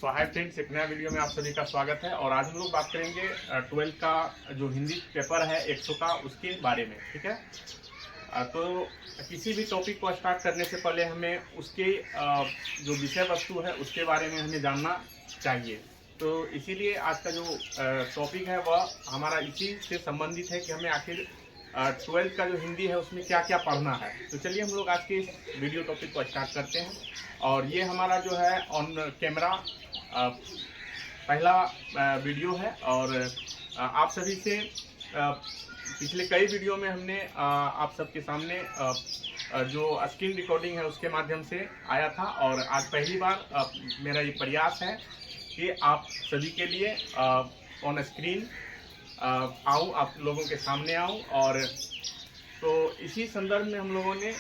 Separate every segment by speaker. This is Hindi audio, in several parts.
Speaker 1: सो हाय फ्रेंड्स, एक नया वीडियो में आप सभी का स्वागत है। और आज हम लोग बात करेंगे 12th का जो हिंदी पेपर है 100 का, उसके बारे में। ठीक है, तो किसी भी टॉपिक को स्टार्ट करने से पहले हमें उसके जो विषय वस्तु है उसके बारे में हमें जानना चाहिए। तो इसीलिए आज का जो टॉपिक है वह हमारा इसी से संबंधित है कि हमें आखिर 12th का जो हिंदी है उसमें क्या क्या पढ़ना है। तो चलिए हम लोग आज के इस वीडियो टॉपिक को स्टार्ट करते हैं। और ये हमारा जो है ऑन कैमरा पहला वीडियो है। और आप सभी से पिछले कई वीडियो में हमने आप सबके सामने जो स्क्रीन रिकॉर्डिंग है उसके माध्यम से आया था। और आज पहली बार मेरा ये प्रयास है कि आप सभी के लिए ऑन स्क्रीन आऊँ, आप लोगों के सामने आऊँ। और तो इसी संदर्भ में हम लोगों ने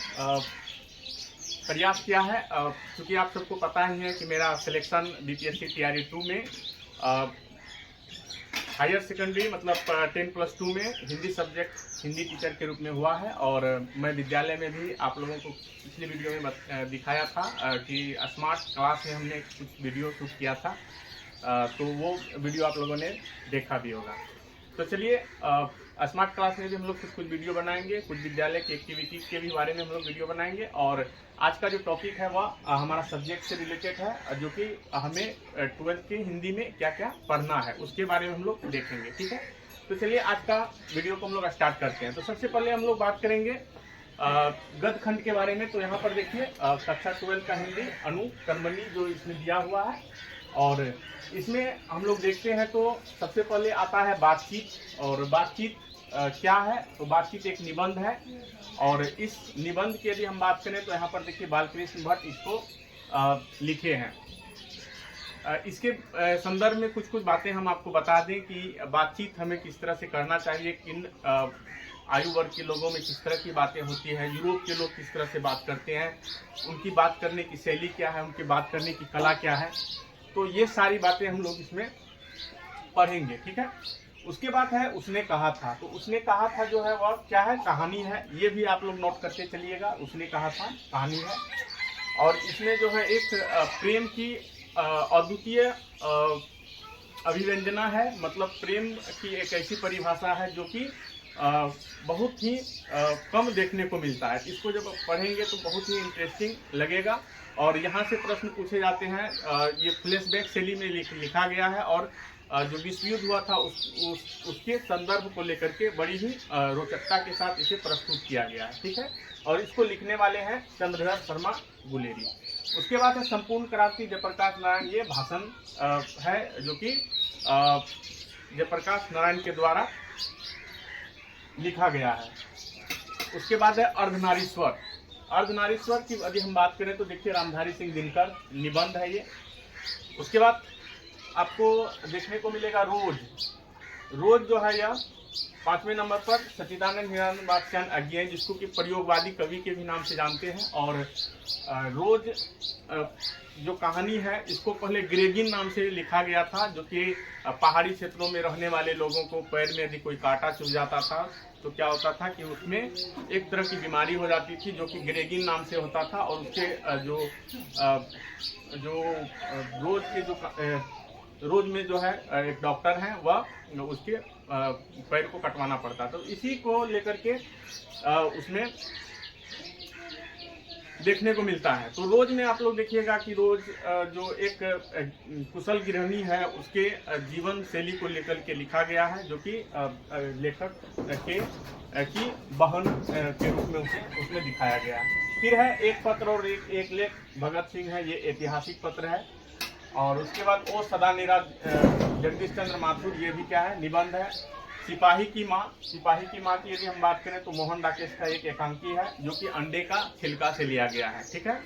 Speaker 1: प्रयास किया है। क्योंकि आप सबको पता ही है कि मेरा सिलेक्शन बीपीएससी तैयारी 2 में हायर सेकेंडरी मतलब 10+2 में हिंदी सब्जेक्ट हिंदी टीचर के रूप में हुआ है। और मैं विद्यालय में भी आप लोगों को पिछले वीडियो में दिखाया था कि स्मार्ट क्लास में हमने कुछ वीडियो शूट किया था। तो वो वीडियो आप लोगों ने देखा भी होगा। तो चलिए स्मार्ट क्लास में भी हम लोग कुछ वीडियो बनाएंगे, कुछ विद्यालय की एक्टिविटी के भी बारे में हम लोग वीडियो बनाएंगे। और आज का जो टॉपिक है वह हमारा सब्जेक्ट से रिलेटेड है, जो कि हमें 12th की हिंदी में क्या क्या पढ़ना है उसके बारे में हम लोग देखेंगे। ठीक है, तो चलिए आज का वीडियो को हम लोग स्टार्ट करते हैं। तो सबसे पहले हम लोग बात करेंगे गद्य खंड के बारे में। तो यहाँ पर देखिए कक्षा 12 का हिंदी अनुकर्मणी जो इसमें दिया हुआ है। और इसमें हम लोग देखते हैं तो सबसे पहले आता है बातचीत। और बातचीत क्या है? तो बातचीत एक निबंध है। और इस निबंध की यदि हम बात करें तो यहाँ पर देखिए बालकृष्ण भट्ट इसको लिखे हैं। इसके संदर्भ में कुछ बातें हम आपको बता दें कि बातचीत हमें किस तरह से करना चाहिए, किन आयु वर्ग के लोगों में किस तरह की बातें होती हैं, यूरोप के लोग किस तरह से बात करते हैं, उनकी बात करने की शैली क्या है, उनकी बात करने की कला क्या है। तो ये सारी बातें हम लोग इसमें पढ़ेंगे। ठीक है, उसके बाद है उसने कहा था। तो उसने कहा था जो है वह क्या है? कहानी है। ये भी आप लोग नोट करते चलिएगा, उसने कहा था कहानी है। और इसमें जो है एक प्रेम की अद्वितीय अभिव्यंजना है, मतलब प्रेम की एक ऐसी परिभाषा है जो कि बहुत ही कम देखने को मिलता है। इसको जब पढ़ेंगे तो बहुत ही इंटरेस्टिंग लगेगा। और यहाँ से प्रश्न पूछे जाते हैं। ये फ्लैशबैक शैली में लिखा गया है। और जो विश्व युद्ध हुआ था उसके संदर्भ को लेकर के बड़ी ही रोचकता के साथ इसे प्रस्तुत किया गया है। ठीक है, और इसको लिखने वाले हैं चंद्रधर शर्मा गुलेरी। उसके बाद है संपूर्ण क्रांति जयप्रकाश नारायण। ये भाषण है जो कि जयप्रकाश नारायण के द्वारा लिखा गया है। उसके बाद है अर्धनारीश्वर। अर्धनारीश्वर की यदि हम बात करें तो देखिए रामधारी सिंह दिनकर निबंध है ये। उसके बाद आपको देखने को मिलेगा रोज। रोज जो है यह 5वें नंबर पर सच्चिदानंद हिरानंद बादशाह अज्ञेय, जिसको कि प्रयोगवादी कवि के भी नाम से जानते हैं। और रोज जो कहानी है इसको पहले ग्रेगिन नाम से लिखा गया था, जो कि पहाड़ी क्षेत्रों में रहने वाले लोगों को पैर में यदि कोई कांटा चुभ जाता था तो क्या होता था कि उसमें एक तरह की बीमारी हो जाती थी जो कि ग्रेगिन नाम से होता था। और उसके जो रोज के जो रोज में जो है एक डॉक्टर हैं वह उसके पैर को कटवाना पड़ता। तो इसी को लेकर के उसमें देखने को मिलता है। तो रोज में आप लोग देखिएगा कि रोज जो एक कुशल गृहिणी है उसके जीवन शैली को लेकर के लिखा गया है, जो कि लेखक की बहन के रूप में उसमें दिखाया गया है। फिर है एक पत्र और एक लेख भगत सिंह है, ये ऐतिहासिक पत्र है। और उसके बाद ओ सदानीरा जगदीश चंद्र माथुर, ये भी क्या है? निबंध है। सिपाही की माँ। सिपाही की माँ की यदि हम बात करें तो मोहन राकेश का एक एकांकी है, जो कि अंडे का छिलका से लिया गया है। ठीक है,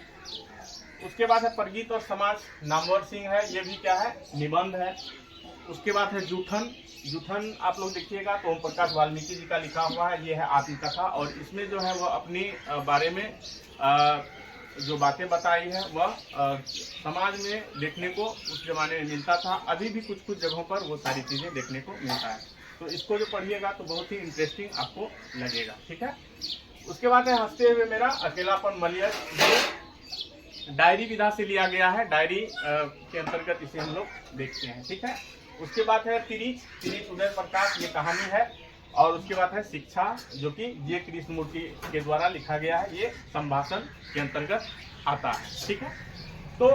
Speaker 1: उसके बाद है परगीत और समाज, नामवर सिंह है, ये भी क्या है? निबंध है। उसके बाद है जूठन। जूठन आप लोग देखिएगा तो ओम प्रकाश वाल्मीकि जी का लिखा हुआ है, ये है आत्मकथा। और इसमें जो है वह अपने बारे में जो बातें बताई है वह समाज में देखने को उस जमाने में मिलता था। अभी भी कुछ जगहों पर वो सारी चीजें देखने को मिलता है। तो इसको जो पढ़िएगा तो बहुत ही इंटरेस्टिंग आपको लगेगा। ठीक है, उसके बाद है हंसते हुए मेरा अकेलापन मलियस। डायरी विधा से लिया गया है, डायरी के अंतर्गत इसे हम लोग देखते हैं। ठीक है, उसके बाद है तिरीच उदय प्रकाश, ये कहानी है। और उसके बाद है शिक्षा, जो कि जे कृष्णमूर्ति के द्वारा लिखा गया है, ये संभाषण के अंतर्गत आता है। ठीक है, तो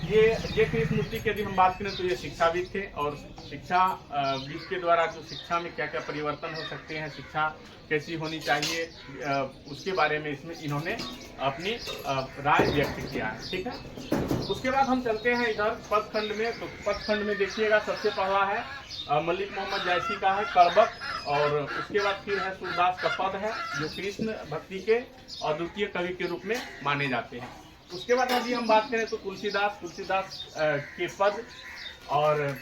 Speaker 1: ये कृष्णमूर्ति की यदि हम बात करें तो ये शिक्षाविद थे, और शिक्षाविद के द्वारा जो शिक्षा में क्या क्या परिवर्तन हो सकते हैं, शिक्षा कैसी होनी चाहिए, उसके बारे में इसमें इन्होंने अपनी राय व्यक्त किया है। ठीक है, उसके बाद हम चलते हैं इधर पदखंड में। तो पदखंड में देखिएगा, सबसे पहला है मलिक मोहम्मद जायसी का है कड़बक, और उसके बाद फिर है सूरदास का पद है, जो कृष्ण भक्ति के अद्वितीय कवि के रूप में माने जाते हैं। उसके बाद यदि हम बात करें तो तुलसीदास के पद, और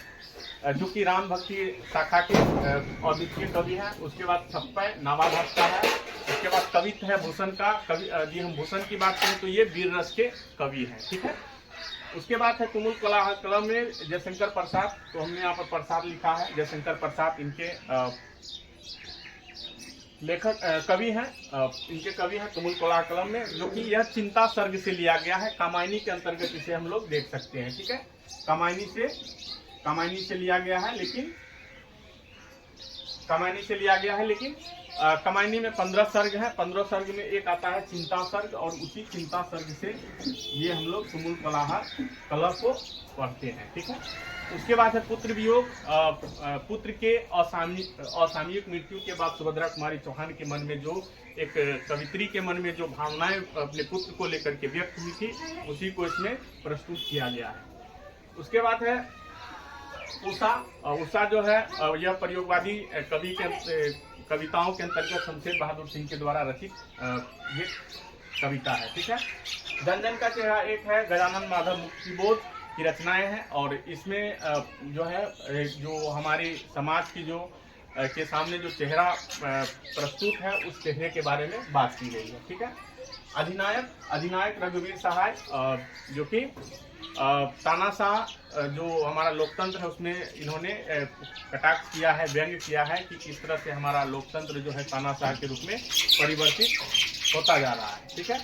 Speaker 1: जो कि राम भक्ति शाखा के अद्वितीय कवि हैं। उसके बाद छप्पय नावाभास का है। उसके बाद कवित्व है भूषण का। यदि हम भूषण की बात करें तो ये वीर रस के कवि हैं। ठीक है, उसके बाद है तुमुल कलम में जयशंकर प्रसाद। तो हमने यहाँ पर प्रसाद लिखा है, जयशंकर प्रसाद इनके लेखक कवि हैं, इनके कवि हैं तुमुल कलम में, जो कि यह चिंता सर्ग से लिया गया है। कामायनी के अंतर्गत इसे हम लोग देख सकते हैं। ठीक है, कामायनी से लिया गया है, लेकिन कामायनी में 15 सर्ग है। 15 सर्ग में एक आता है चिंता सर्ग, और उसी चिंता सर्ग से ये हम लोग तुमुल कलम को पढ़ते हैं। ठीक है, उसके बाद है पुत्र वियोग। पुत्र के असामयिक मृत्यु के बाद सुभद्रा कुमारी चौहान के मन में जो एक कवित्री के मन में जो भावनाएं अपने पुत्र को लेकर के व्यक्त हुई थी, उसी को इसमें प्रस्तुत किया गया है। उसके बाद है उषा जो है, यह प्रयोगवादी कवि के कविताओं के अंतर्गत शमशेर बहादुर सिंह के द्वारा रचित ये कविता है। ठीक है, जनजन का चेहरा एक है, गजानन माधव मुक्तिबोध की रचनाएं हैं, और इसमें जो है जो हमारे समाज की जो के सामने जो चेहरा प्रस्तुत है, उस चेहरे के बारे में बात की गई है। ठीक है, अधिनायक रघुवीर सहाय, जो कि तानाशाह जो हमारा लोकतंत्र है उसमें इन्होंने कटाक्ष किया है, व्यंग किया है कि किस तरह से हमारा लोकतंत्र जो है तानाशाह के रूप में परिवर्तित होता जा रहा है। ठीक है,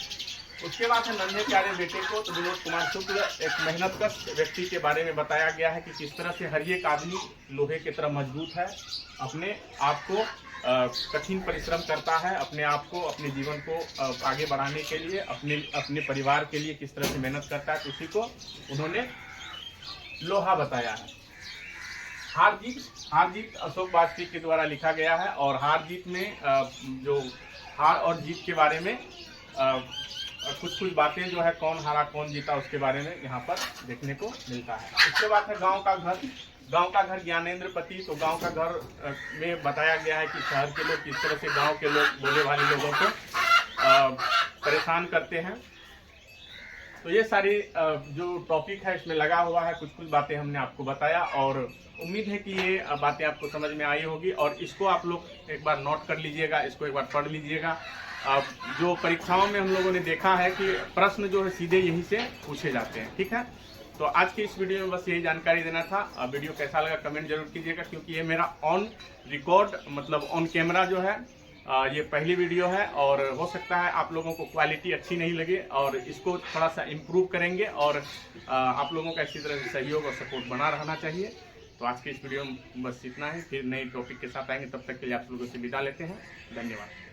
Speaker 1: उसके बाद है नन्हे प्यारे बेटे को। तो विनोद कुमार शुक्ल, एक मेहनतकश व्यक्ति के बारे में बताया गया है कि किस तरह से हर एक आदमी लोहे की तरह मजबूत है, अपने आप को कठिन परिश्रम करता है, अपने आप को अपने जीवन को आगे बढ़ाने के लिए, अपने परिवार के लिए किस तरह से मेहनत करता है, तो उसी को उन्होंने लोहा बताया है। हार जीत अशोक वाजपेयी के द्वारा लिखा गया है, और हार जीत में जो हार और जीत के बारे में कुछ बातें जो है, कौन हारा कौन जीता, उसके बारे में यहाँ पर देखने को मिलता है। उसके बाद है गांव का घर ज्ञानेंद्र पति। तो गांव का घर में बताया गया है कि शहर के लोग किस तरह से गांव के लोग बोले वाले लोगों को परेशान करते हैं। तो ये सारी जो टॉपिक है इसमें लगा हुआ है, कुछ बातें हमने आपको बताया, और उम्मीद है कि ये बातें आपको समझ में आई होगी, और इसको आप लोग एक बार नोट कर लीजिएगा, इसको एक बार पढ़ लीजिएगा। जो परीक्षाओं में हम लोगों ने देखा है कि प्रश्न जो है सीधे यहीं से पूछे जाते हैं। ठीक है, तो आज की इस वीडियो में बस यही जानकारी देना था। वीडियो कैसा लगा कमेंट जरूर कीजिएगा, क्योंकि ये मेरा ऑन रिकॉर्ड मतलब ऑन कैमरा जो है ये पहली वीडियो है, और हो सकता है आप लोगों को क्वालिटी अच्छी नहीं लगे, और इसको थोड़ा सा इम्प्रूव करेंगे, और आप लोगों का इसी तरह से सहयोग और सपोर्ट बना रहना चाहिए। तो आज की इस वीडियो में बस इतना ही, फिर नई टॉपिक के साथ आएंगे, तब तक के लिए आप लोगों से विदा लेते हैं। धन्यवाद।